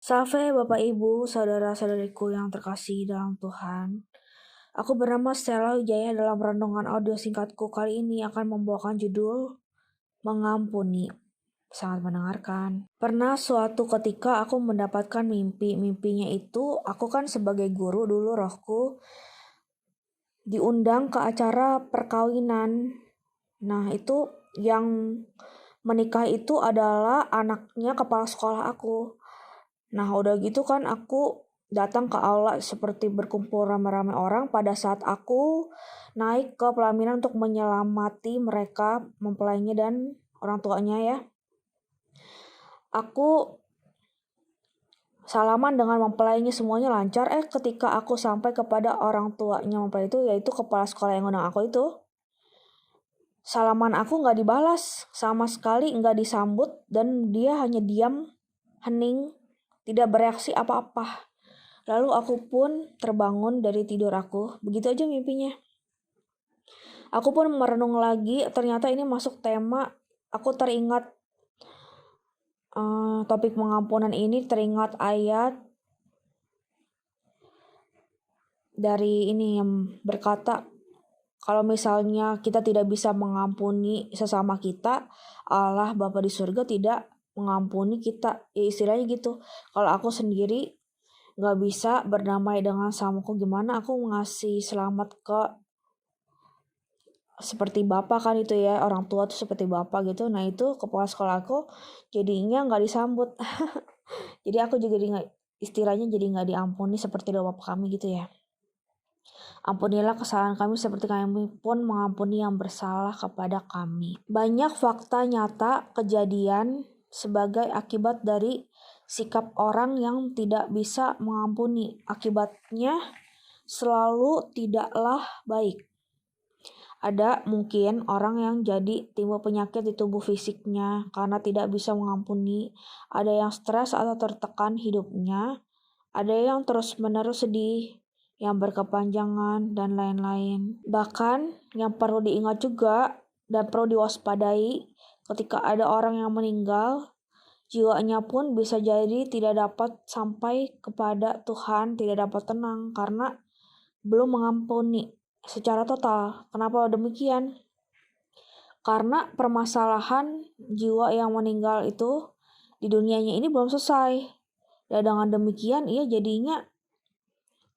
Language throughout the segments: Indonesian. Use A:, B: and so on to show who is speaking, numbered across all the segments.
A: Salve Bapak Ibu, saudara-saudariku yang terkasih dalam Tuhan. Aku bernama Stella Wijaya. Dalam renungan audio singkatku kali ini akan membawakan judul Mengampuni. Selamat mendengarkan. Pernah suatu ketika aku mendapatkan mimpi. Mimpinya itu, aku kan sebagai guru dulu rohku diundang ke acara perkawinan. Nah, itu yang menikah itu adalah anaknya kepala sekolah aku. Nah, udah gitu kan aku datang ke aula seperti berkumpul ramai-ramai orang pada saat aku naik ke pelaminan untuk menyelamati mereka, mempelainya dan orang tuanya ya. Aku salaman dengan mempelainya, semuanya lancar. Ketika aku sampai kepada orang tuanya mempelai itu, yaitu kepala sekolah yang undang aku itu, salaman aku nggak dibalas sama sekali, nggak disambut, dan dia hanya diam, hening, tidak bereaksi apa-apa. Lalu aku pun terbangun dari tidur aku. Begitu aja mimpinya. Aku pun merenung lagi, ternyata ini masuk tema. Aku teringat topik pengampunan ini, teringat ayat dari ini yang berkata, kalau misalnya kita tidak bisa mengampuni sesama kita, Allah Bapa di surga tidak mengampuni kita. Ya istilahnya gitu. Kalau aku sendiri gak bisa berdamai dengan samaku, gimana aku ngasih selamat ke seperti bapak kan itu ya, orang tua tuh seperti bapak gitu. Nah itu kepala sekolah aku jadinya gak disambut. Jadi aku juga istilahnya jadi gak diampuni seperti doa bapak kami gitu ya. Ampunilah kesalahan kami seperti kami pun mengampuni yang bersalah kepada kami. Banyak fakta nyata kejadian sebagai akibat dari sikap orang yang tidak bisa mengampuni. Akibatnya selalu tidaklah baik. Ada mungkin orang yang jadi timbul penyakit di tubuh fisiknya karena tidak bisa mengampuni. Ada yang stres atau tertekan hidupnya. Ada yang terus-menerus sedih, yang berkepanjangan, dan lain-lain. Bahkan yang perlu diingat juga dan perlu diwaspadai, ketika ada orang yang meninggal, jiwanya pun bisa jadi tidak dapat sampai kepada Tuhan, tidak dapat tenang karena belum mengampuni secara total. Kenapa demikian? Karena permasalahan jiwa yang meninggal itu di dunianya ini belum selesai. Dan dengan demikian ia jadinya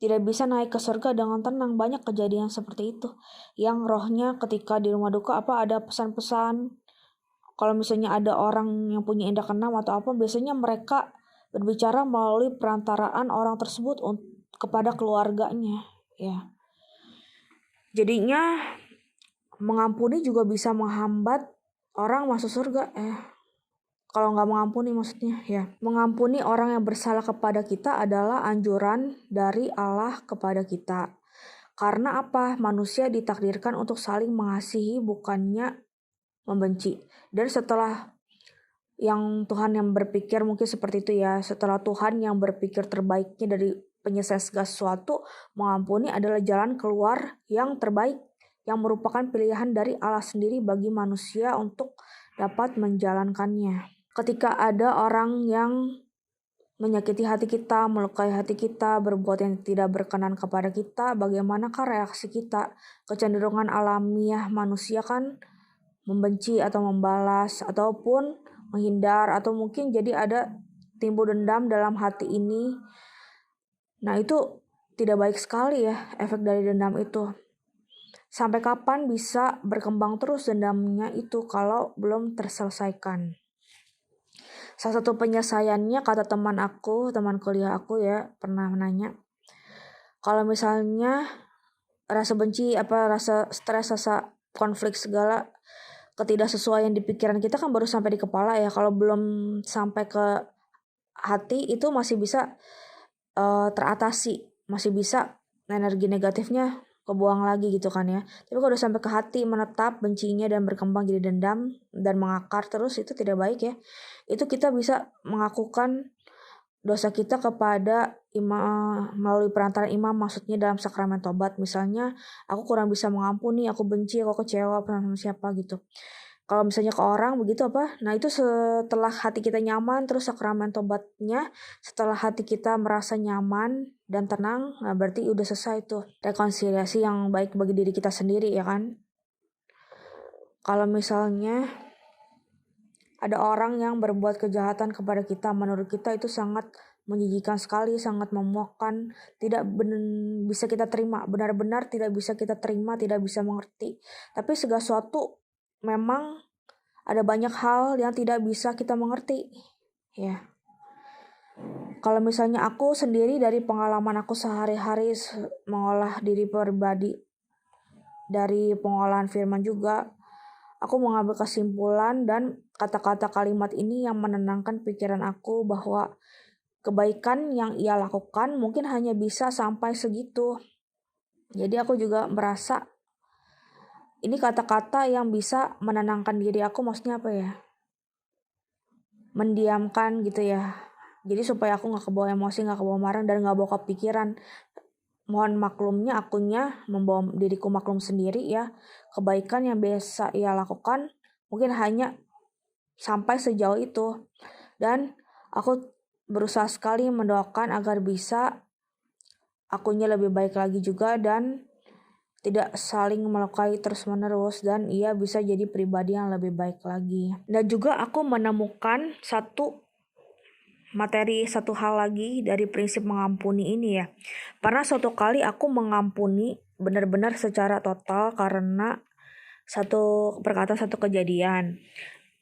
A: tidak bisa naik ke surga dengan tenang. Banyak kejadian seperti itu. Yang rohnya ketika di rumah duka ada pesan-pesan. Kalau misalnya ada orang yang punya indera keenam atau apa, biasanya mereka berbicara melalui perantaraan orang tersebut kepada keluarganya. Ya. Jadinya mengampuni juga bisa menghambat orang masuk surga. Kalau nggak mengampuni maksudnya ya. Mengampuni orang yang bersalah kepada kita adalah anjuran dari Allah kepada kita. Karena apa? Manusia ditakdirkan untuk saling mengasihi, bukannya membenci. Dan setelah yang Tuhan yang berpikir mungkin seperti itu ya. Setelah Tuhan yang berpikir terbaiknya dari penyelesaian segala sesuatu, mengampuni adalah jalan keluar yang terbaik, yang merupakan pilihan dari Allah sendiri bagi manusia untuk dapat menjalankannya. Ketika ada orang yang menyakiti hati kita, melukai hati kita, berbuat yang tidak berkenan kepada kita, bagaimanakah reaksi kita? Kecenderungan alamiah manusia kan membenci atau membalas ataupun menghindar, atau mungkin jadi ada timbul dendam dalam hati ini. Nah itu tidak baik sekali ya efek dari dendam itu. Sampai kapan bisa berkembang terus dendamnya itu kalau belum terselesaikan? Salah satu penyelesaiannya, kata teman kuliah aku ya, pernah menanya, kalau misalnya rasa benci, rasa stres, rasa konflik segala ketidaksesuaian di pikiran kita kan baru sampai di kepala ya. Kalau belum sampai ke hati itu masih bisa teratasi, masih bisa energi negatifnya kebuang lagi gitu kan ya. Tapi kalau udah sampai ke hati, menetap bencinya dan berkembang jadi dendam dan mengakar terus, itu tidak baik ya. Itu kita bisa mengakukan dosa kita kepada imam melalui perantaraan imam, maksudnya dalam sakramen tobat. Misalnya aku kurang bisa mengampuni, aku benci, aku kecewa sama siapa gitu. Kalau misalnya ke orang begitu apa, nah itu setelah hati kita nyaman, terus sakramen tobatnya, setelah hati kita merasa nyaman dan tenang, nah berarti udah selesai tuh rekonsiliasi yang baik bagi diri kita sendiri ya kan. Kalau misalnya ada orang yang berbuat kejahatan kepada kita, menurut kita itu sangat menjijikan sekali, sangat memuakkan, tidak bisa kita terima, benar-benar tidak bisa kita terima, tidak bisa mengerti. Tapi segala sesuatu memang ada banyak hal yang tidak bisa kita mengerti. Ya. Kalau misalnya aku sendiri dari pengalaman aku sehari-hari mengolah diri pribadi dari pengolahan firman juga, aku mengambil kesimpulan dan kata-kata kalimat ini yang menenangkan pikiran aku bahwa kebaikan yang ia lakukan mungkin hanya bisa sampai segitu. Jadi aku juga merasa ini kata-kata yang bisa menenangkan diri aku, maksudnya apa ya? Mendiamkan gitu ya. Jadi supaya aku gak kebawa emosi, gak kebawa marah, dan gak bawa kepikiran. Mohon maklumnya akunya membawa diriku maklum sendiri ya. Kebaikan yang biasa ia lakukan mungkin hanya sampai sejauh itu. Dan aku berusaha sekali mendoakan agar bisa akunya lebih baik lagi juga dan tidak saling melukai terus menerus dan ia bisa jadi pribadi yang lebih baik lagi. Dan juga aku menemukan satu hal lagi dari prinsip mengampuni ini ya. Pernah suatu kali aku mengampuni benar-benar secara total karena satu kejadian.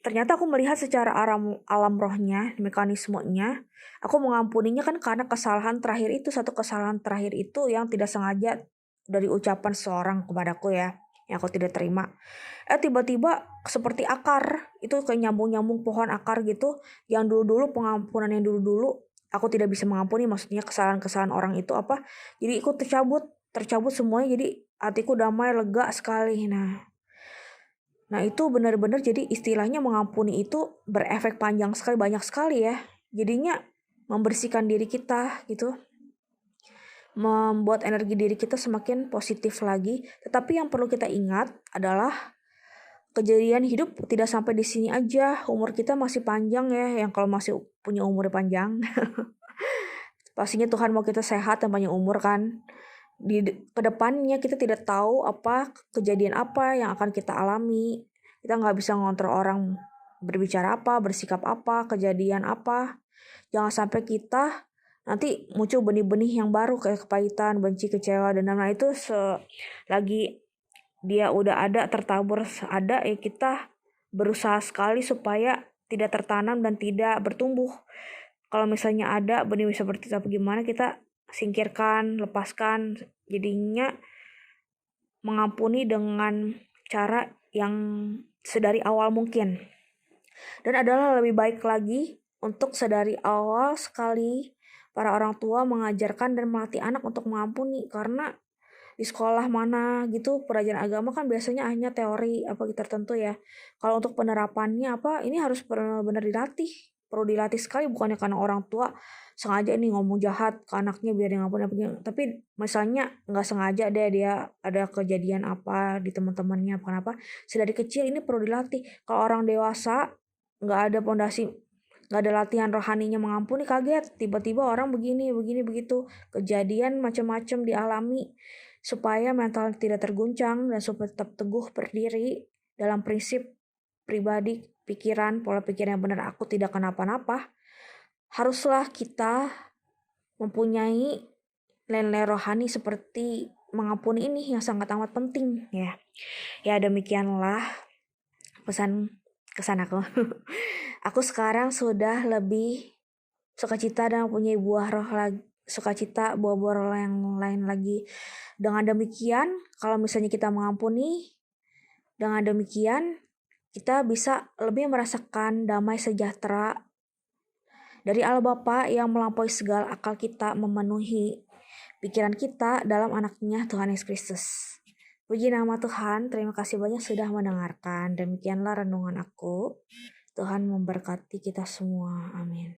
A: Ternyata aku melihat secara alam rohnya, mekanismenya, aku mengampuninya kan karena satu kesalahan terakhir itu yang tidak sengaja dari ucapan seorang kepadaku ya, yang aku tidak terima. Tiba-tiba seperti akar, itu kayak nyambung-nyambung pohon akar gitu, yang dulu-dulu pengampunan yang dulu-dulu aku tidak bisa mengampuni, maksudnya kesalahan-kesalahan orang itu apa, jadi ikut tercabut semuanya, jadi hatiku damai, lega sekali. Nah itu benar-benar jadi istilahnya mengampuni itu berefek panjang sekali, banyak sekali ya. Jadinya membersihkan diri kita gitu. Membuat energi diri kita semakin positif lagi. Tetapi yang perlu kita ingat adalah kejadian hidup tidak sampai di sini aja. Umur kita masih panjang ya, yang kalau masih punya umur panjang. Pastinya Tuhan mau kita sehat dan panjang umur kan. Di kedepannya kita tidak tahu kejadian apa yang akan kita alami. Kita nggak bisa ngontrol orang berbicara apa, bersikap apa, kejadian apa. Jangan sampai kita nanti muncul benih-benih yang baru kayak kepahitan, benci, kecewa, dan lain-lain itu lagi dia udah ada tertabur ada ya, kita berusaha sekali supaya tidak tertanam dan tidak bertumbuh. Kalau misalnya ada benih seperti itu gimana, kita singkirkan, lepaskan. Jadinya mengampuni dengan cara yang sedari awal mungkin. Dan adalah lebih baik lagi untuk sedari awal sekali para orang tua mengajarkan dan melatih anak untuk mengampuni. Karena di sekolah mana gitu pelajaran agama kan biasanya hanya teori tertentu ya. Kalau untuk penerapannya ini harus benar-benar dilatih. Perlu dilatih sekali, bukannya karena orang tua sengaja ini ngomong jahat ke anaknya biar dia ngampuni. Tapi misalnya nggak sengaja dia ada kejadian apa di teman-temannya, kenapa? Sedari kecil ini perlu dilatih. Kalau orang dewasa nggak ada pondasi, nggak ada latihan rohaninya mengampuni, kaget tiba-tiba orang begini begitu, kejadian macam-macam dialami, supaya mental tidak terguncang dan supaya tetap teguh berdiri dalam prinsip pribadi, pikiran, pola pikir yang benar, aku tidak kenapa-napa. Haruslah kita mempunyai nilai rohani seperti mengampuni ini yang sangat amat penting ya. Ya demikianlah pesan kesan aku. Aku sekarang sudah lebih sukacita dan mempunyai buah roh lagi, buah-buah roh yang lain lagi. Dengan demikian, kalau misalnya kita mengampuni, dengan demikian kita bisa lebih merasakan damai sejahtera dari Allah Bapa yang melampaui segala akal kita, memenuhi pikiran kita dalam anaknya Tuhan Yesus Kristus. Puji nama Tuhan, terima kasih banyak sudah mendengarkan. Demikianlah renungan aku. Tuhan memberkati kita semua. Amin.